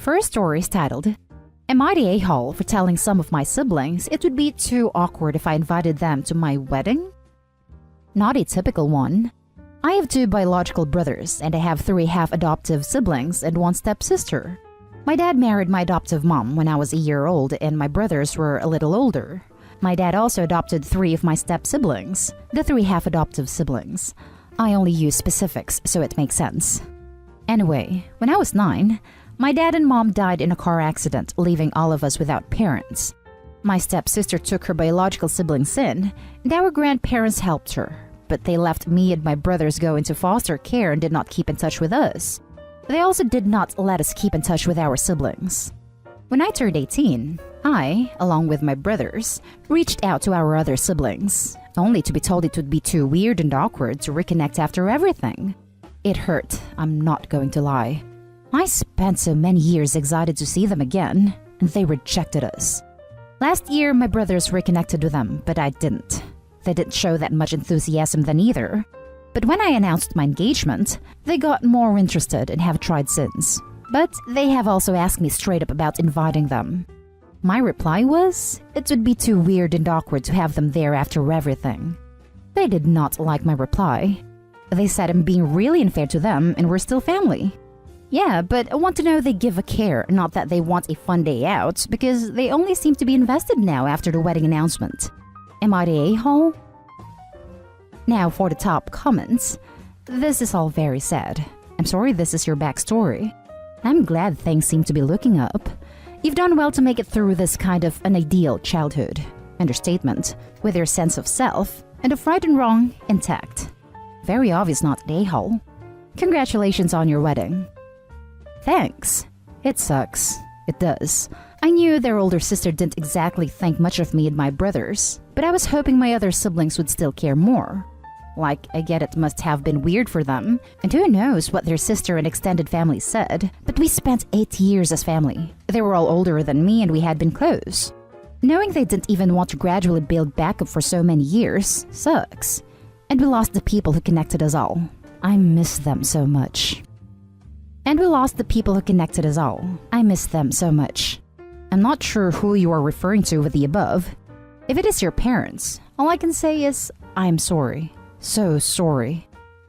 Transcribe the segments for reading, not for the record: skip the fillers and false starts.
First story is titled, Am I the a-hole for telling some of my siblings it would be too awkward if I invited them to my wedding? Not a typical one. I have 2 biological brothers and I have 3 half-adoptive siblings and 1 stepsister. My dad married my adoptive mom when I was a year old and my brothers were a little older. My dad also adopted 3 of my step-siblings, the 3 half-adoptive siblings. I only use specifics so it makes sense. Anyway, when I was 9, my dad and mom died in a car accident, leaving all of us without parents. My stepsister took her biological siblings in, and our grandparents helped her, but they left me and my brothers go into foster care and did not keep in touch with us. They also did not let us keep in touch with our siblings. When I turned 18, I, along with my brothers, reached out to our other siblings, only to be told it would be too weird and awkward to reconnect after everything. It hurt, I'm not going to lie. I spent so many years excited to see them again, and they rejected us. Last year, my brothers reconnected with them, but I didn't. They didn't show that much enthusiasm then either. But when I announced my engagement, they got more interested and have tried since. But they have also asked me straight up about inviting them. My reply was, it would be too weird and awkward to have them there after everything. They did not like my reply. They said I'm being really unfair to them and we're still family. Yeah, but I want to know they give a care, not that they want a fun day out, because they only seem to be invested now after the wedding announcement. Am I the a-hole? Now for the top comments. This is all very sad. I'm sorry this is your backstory. I'm glad things seem to be looking up. You've done well to make it through this kind of an ideal childhood. Understatement, with your sense of self and of right and wrong intact. Very obvious not the a-hole. Congratulations on your wedding. Thanks. It sucks. It does. I knew their older sister didn't exactly think much of me and my brothers, but I was hoping my other siblings would still care more. Like, I get it must have been weird for them, and who knows what their sister and extended family said, but we spent 8 years as family. They were all older than me and we had been close. Knowing they didn't even want to gradually build back up for so many years sucks. And we lost the people who connected us all. I miss them so much. And we lost the people who connected us all. I miss them so much. I'm not sure who you are referring to with the above. If it is your parents, all I can say is, I'm sorry. So sorry.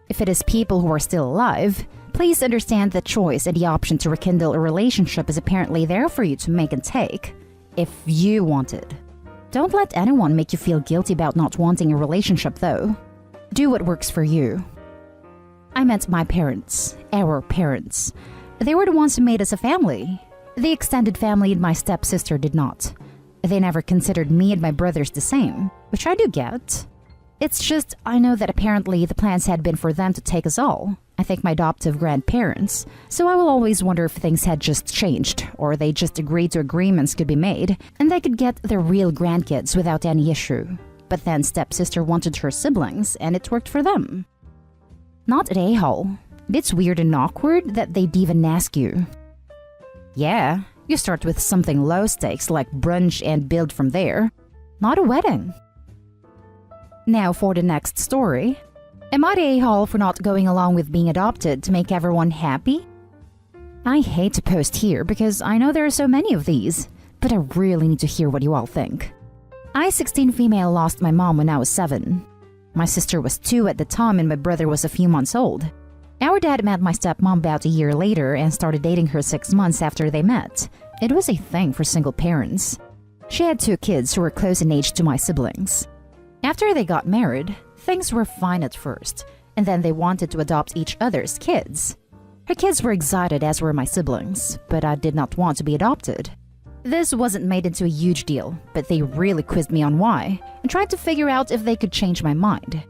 If it is people who are still alive, please understand the choice and the option to rekindle a relationship is apparently there for you to make and take, if you want it. Don't let anyone make you feel guilty about not wanting a relationship though. Do what works for you. I meant my parents, our parents. They were the ones who made us a family. The extended family and my stepsister did not. They never considered me and my brothers the same, which I do get. It's just, I know that apparently the plans had been for them to take us all. I think my adoptive grandparents. So I will always wonder if things had just changed, or they just agreed to agreements could be made, and they could get their real grandkids without any issue. But then stepsister wanted her siblings, and it worked for them. Not an a-hole. It's weird and awkward that they'd even ask you. Yeah, you start with something low stakes like brunch and build from there. Not a wedding. Now for the next story. Am I the a-hole for not going along with being adopted to make everyone happy? I hate to post here because I know there are so many of these, but I really need to hear what you all think. I, 16 female, lost my mom when I was 7. My sister was 2 at the time and my brother was a few months old. Our dad met my stepmom about a year later and started dating her 6 months after they met. It was a thing for single parents. She had 2 kids who were close in age to my siblings. After they got married, things were fine at first, and then they wanted to adopt each other's kids. Her kids were excited, as were my siblings, but I did not want to be adopted. This wasn't made into a huge deal, but they really quizzed me on why, and tried to figure out if they could change my mind.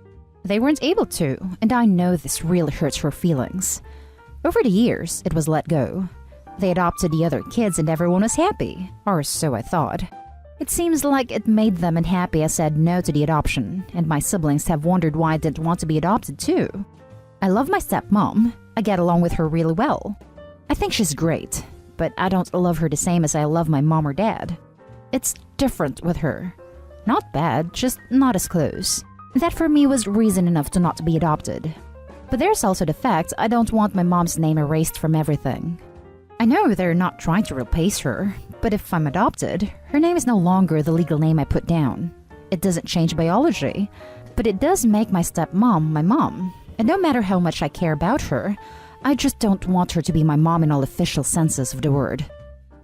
They weren't able to, and I know this really hurts her feelings. Over the years, it was let go. They adopted the other kids and everyone was happy, or so I thought. It seems like it made them unhappy I said no to the adoption, and my siblings have wondered why I didn't want to be adopted too. I love my stepmom. I get along with her really well. I think she's great, but I don't love her the same as I love my mom or dad. It's different with her. Not bad, just not as close. That for me was reason enough to not be adopted. But there's also the fact I don't want my mom's name erased from everything. I know they're not trying to replace her, but if I'm adopted, her name is no longer the legal name I put down. It doesn't change biology, but it does make my stepmom my mom. And no matter how much I care about her, I just don't want her to be my mom in all official senses of the word.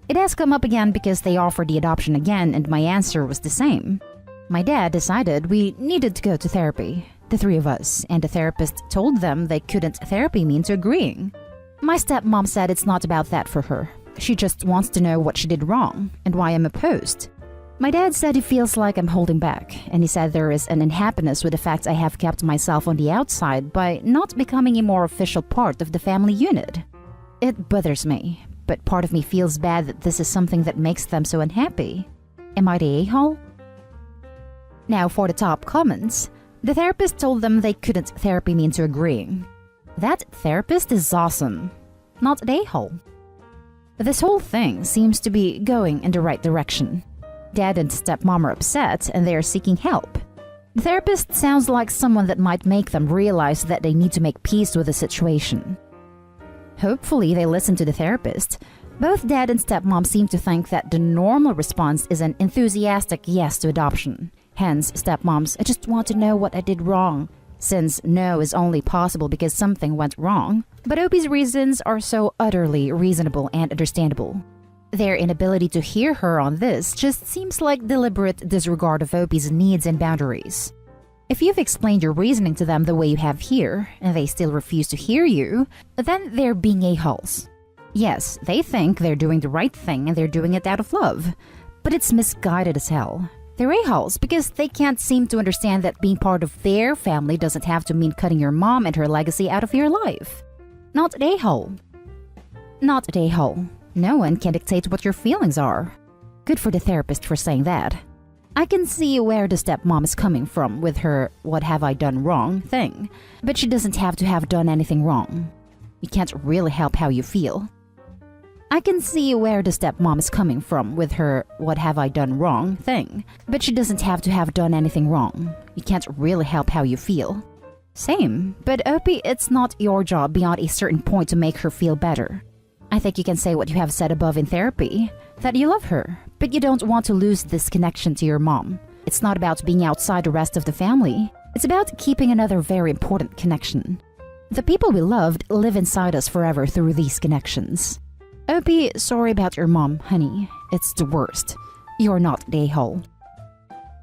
It has come up again because they offered the adoption again, and my answer was the same. My dad decided we needed to go to therapy, the three of us, and the therapist told them they couldn't therapy me into agreeing. My stepmom said it's not about that for her. She just wants to know what she did wrong and why I'm opposed. My dad said he feels like I'm holding back, and he said there is an unhappiness with the fact I have kept myself on the outside by not becoming a more official part of the family unit. It bothers me, but part of me feels bad that this is something that makes them so unhappy. Am I the a-hole? Now for the top comments. The therapist told them they couldn't therapy me into agreeing. That therapist is awesome. Not an a-hole. This whole thing seems to be going in the right direction. Dad and stepmom are upset and they are seeking help. The therapist sounds like someone that might make them realize that they need to make peace with the situation. Hopefully they listen to the therapist. Both dad and stepmom seem to think that the normal response is an enthusiastic yes to adoption. Hence, stepmoms, I just want to know what I did wrong, since no is only possible because something went wrong. But Opie's reasons are so utterly reasonable and understandable. Their inability to hear her on this just seems like deliberate disregard of Opie's needs and boundaries. If you've explained your reasoning to them the way you have here, and they still refuse to hear you, then they're being a-holes. Yes, they think they're doing the right thing and they're doing it out of love, but it's misguided as hell. They're a-holes because they can't seem to understand that being part of their family doesn't have to mean cutting your mom and her legacy out of your life. Not an a-hole. Not an a-hole. No one can dictate what your feelings are. Good for the therapist for saying that. I can see where the stepmom is coming from with her "what have I done wrong" thing, but she doesn't have to have done anything wrong. You can't really help how you feel. I can see where the stepmom is coming from with her "what have I done wrong" thing, but she doesn't have to have done anything wrong. You can't really help how you feel. Same, but Opie, it's not your job beyond a certain point to make her feel better. I think you can say what you have said above in therapy, that you love her, but you don't want to lose this connection to your mom. It's not about being outside the rest of the family. It's about keeping another very important connection. The people we loved live inside us forever through these connections. Opie, sorry about your mom, honey. It's the worst. You're not the a-hole.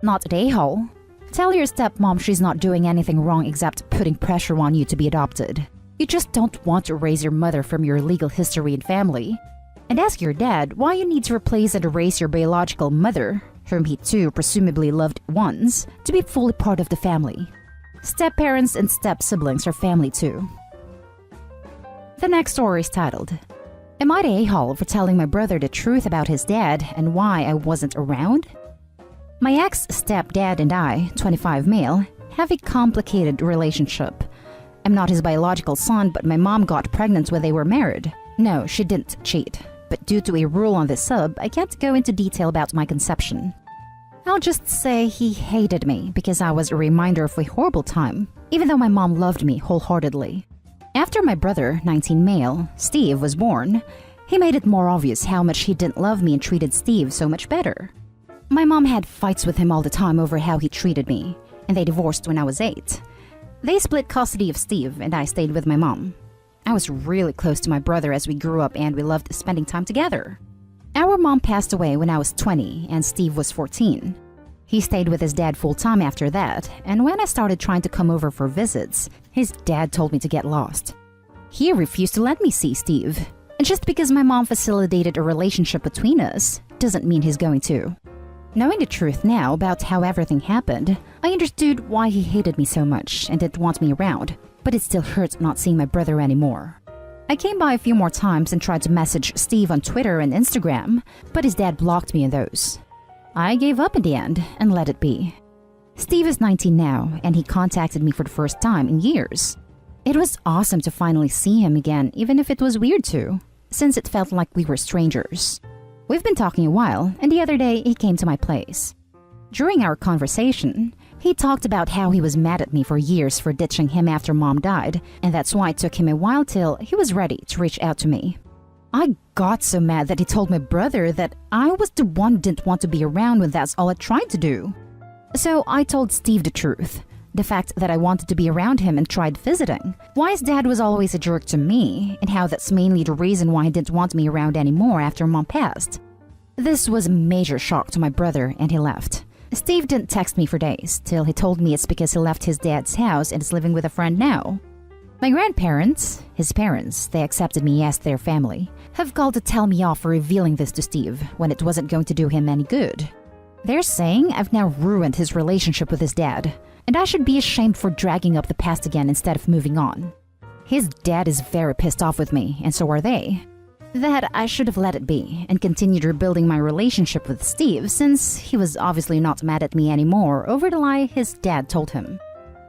Not the a-hole? Tell your stepmom she's not doing anything wrong except putting pressure on you to be adopted. You just don't want to erase your mother from your legal history and family. And ask your dad why you need to replace and erase your biological mother, whom he too presumably loved once, to be fully part of the family. Step-parents and step-siblings are family too. The next story is titled, Am I the a-hole for telling my brother the truth about his dad and why I wasn't around? My ex-stepdad and I, 25 male, have a complicated relationship. I'm not his biological son, but my mom got pregnant when they were married. No, she didn't cheat. But due to a rule on this sub, I can't go into detail about my conception. I'll just say he hated me because I was a reminder of a horrible time, even though my mom loved me wholeheartedly. After my brother, 19 male, Steve, was born, he made it more obvious how much he didn't love me and treated Steve so much better. My mom had fights with him all the time over how he treated me, and they divorced when I was 8. They split custody of Steve, and I stayed with my mom. I was really close to my brother as we grew up, and we loved spending time together. Our mom passed away when I was 20, and Steve was 14. He stayed with his dad full-time after that, and when I started trying to come over for visits, his dad told me to get lost. He refused to let me see Steve. And just because my mom facilitated a relationship between us, doesn't mean he's going to. Knowing the truth now about how everything happened, I understood why he hated me so much and didn't want me around, but it still hurts not seeing my brother anymore. I came by a few more times and tried to message Steve on Twitter and Instagram, but his dad blocked me in those. I gave up in the end and let it be. Steve is 19 now, and he contacted me for the first time in years. It was awesome to finally see him again, even if it was weird too, since it felt like we were strangers. We've been talking a while, and the other day he came to my place. During our conversation, he talked about how he was mad at me for years for ditching him after mom died, and that's why it took him a while till he was ready to reach out to me. I got so mad that he told my brother that I was the one who didn't want to be around when that's all I tried to do. So I told Steve the truth. The fact that I wanted to be around him and tried visiting. Why his dad was always a jerk to me, and how that's mainly the reason why he didn't want me around anymore after Mom passed. This was a major shock to my brother, and he left. Steve didn't text me for days, till he told me it's because he left his dad's house and is living with a friend now. My grandparents, his parents, they accepted me as their family, have called to tell me off for revealing this to Steve when it wasn't going to do him any good. They're saying I've now ruined his relationship with his dad, and I should be ashamed for dragging up the past again instead of moving on. His dad is very pissed off with me, and so are they. That I should have let it be and continued rebuilding my relationship with Steve, since he was obviously not mad at me anymore over the lie his dad told him.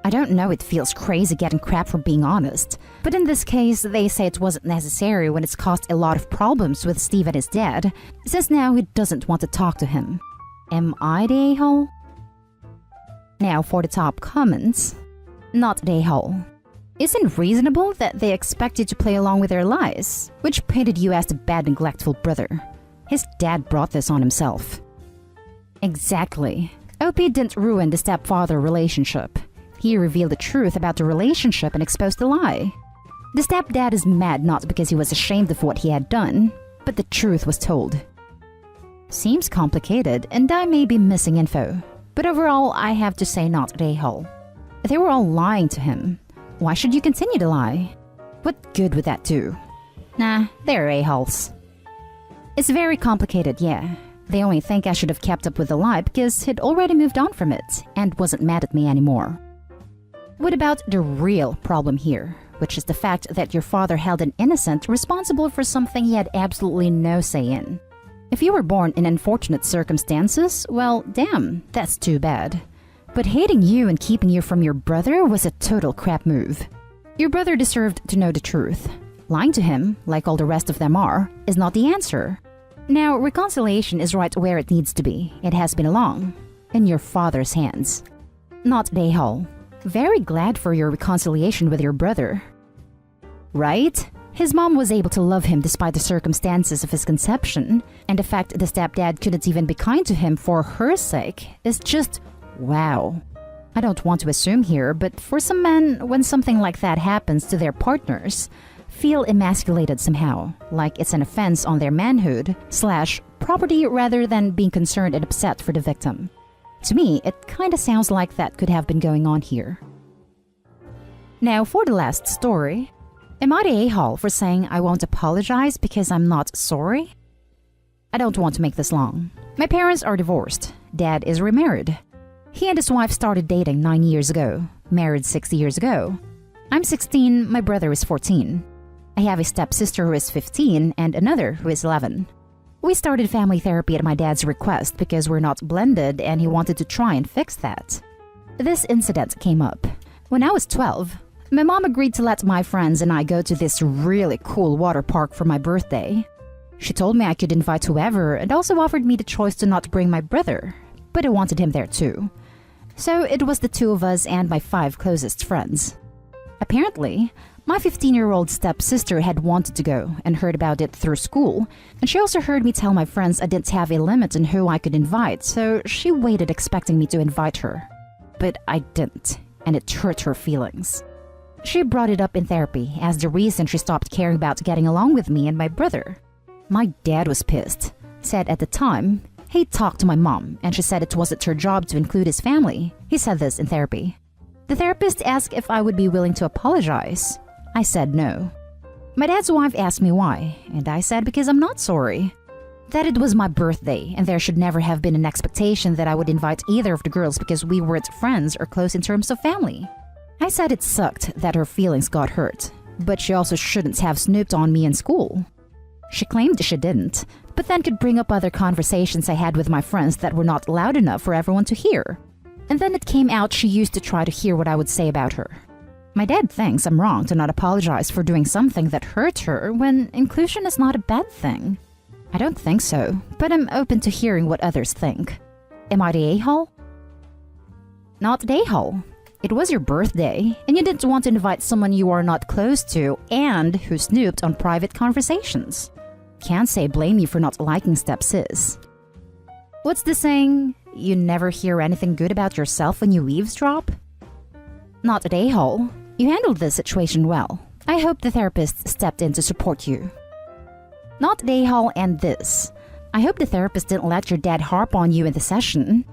I don't know, it feels crazy getting crap for being honest, but in this case they say it wasn't necessary when it's caused a lot of problems with Steve and his dad, since now he doesn't want to talk to him. Am I the a-hole? Now for the top comments. Not the a-hole. Isn't reasonable that they expect you to play along with their lies, which painted you as the bad, neglectful brother. His dad brought this on himself. Exactly. OP didn't ruin the stepfather relationship. He revealed the truth about the relationship and exposed the lie. The stepdad is mad not because he was ashamed of what he had done, but the truth was told. Seems complicated, and I may be missing info, but overall I have to say not the a-hole. They were all lying to him. Why should you continue to lie? What good would that do? Nah, they're a-holes. It's very complicated, yeah. They only think I should have kept up with the lie because he'd already moved on from it and wasn't mad at me anymore. What about the real problem here, which is the fact that your father held an innocent responsible for something he had absolutely no say in? If you were born in unfortunate circumstances, well, damn, that's too bad. But hating you and keeping you from your brother was a total crap move. Your brother deserved to know the truth. Lying to him, like all the rest of them are, is not the answer. Now, reconciliation is right where it needs to be. It has been along. In your father's hands. Not the a-hole. Very glad for your reconciliation with your brother. Right? His mom was able to love him despite the circumstances of his conception, and the fact the stepdad couldn't even be kind to him for her sake is just wow. I don't want to assume here, but for some men, when something like that happens to their partners, feel emasculated somehow, like it's an offense on their manhood / property rather than being concerned and upset for the victim. To me, it kinda sounds like that could have been going on here. Now for the last story. Am I the a-hole for saying I won't apologize because I'm not sorry? I don't want to make this long. My parents are divorced. Dad is remarried. He and his wife started dating 9 years ago, married 6 years ago. I'm 16, my brother is 14. I have a stepsister who is 15 and another who is 11. We started family therapy at my dad's request because we're not blended and he wanted to try and fix that. This incident came up. When I was 12, my mom agreed to let my friends and I go to this really cool water park for my birthday. She told me I could invite whoever and also offered me the choice to not bring my brother, but I wanted him there too. So it was the two of us and my 5 closest friends. Apparently, my 15-year-old stepsister had wanted to go and heard about it through school, and she also heard me tell my friends I didn't have a limit on who I could invite, so she waited expecting me to invite her. But I didn't, and it hurt her feelings. She brought it up in therapy as the reason she stopped caring about getting along with me and my brother. My dad was pissed, said at the time he talked to my mom and she said it wasn't her job to include his family. He said this in therapy. The therapist asked if I would be willing to apologize. I said no. My dad's wife asked me why, and I said because I'm not sorry. That it was my birthday and there should never have been an expectation that I would invite either of the girls because we weren't friends or close in terms of family. I said it sucked that her feelings got hurt, but she also shouldn't have snooped on me in school. She claimed she didn't, but then could bring up other conversations I had with my friends that were not loud enough for everyone to hear. And then it came out she used to try to hear what I would say about her. My dad thinks I'm wrong to not apologize for doing something that hurt her when inclusion is not a bad thing. I don't think so, but I'm open to hearing what others think. Am I the a-hole? Not the a-hole. It was your birthday, and you didn't want to invite someone you are not close to and who snooped on private conversations. Can't say blame you for not liking stepsis. What's the saying? You never hear anything good about yourself when you eavesdrop? Not at a-hole. You handled this situation well. I hope the therapist stepped in to support you. Not at a-hole and this. I hope the therapist didn't let your dad harp on you in the session.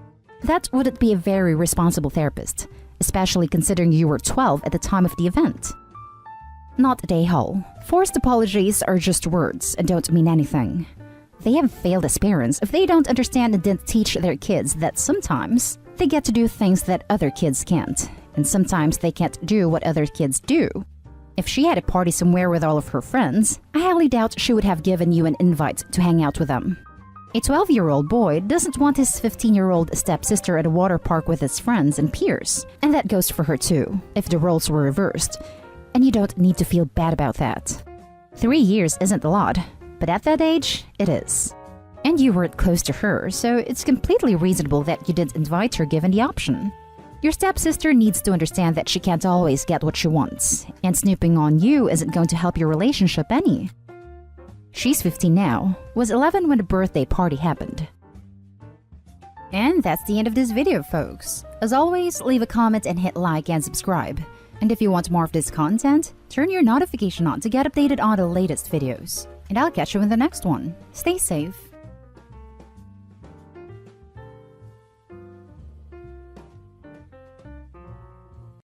That wouldn't be a very responsible therapist, especially considering you were 12 at the time of the event. Not at a-hole. Forced apologies are just words and don't mean anything. They have failed as parents if they don't understand and didn't teach their kids that sometimes they get to do things that other kids can't, and sometimes they can't do what other kids do. If she had a party somewhere with all of her friends, I highly doubt she would have given you an invite to hang out with them. A 12-year-old boy doesn't want his 15-year-old stepsister at a water park with his friends and peers, and that goes for her too, if the roles were reversed. And you don't need to feel bad about that. 3 years isn't a lot, but at that age, it is. And you weren't close to her, so it's completely reasonable that you didn't invite her given the option. Your stepsister needs to understand that she can't always get what she wants, and snooping on you isn't going to help your relationship any. She's 15 now, was 11 when the birthday party happened. And that's the end of this video, folks. As always, leave a comment and hit like and subscribe. And if you want more of this content, turn your notification on to get updated on the latest videos. And I'll catch you in the next one. Stay safe.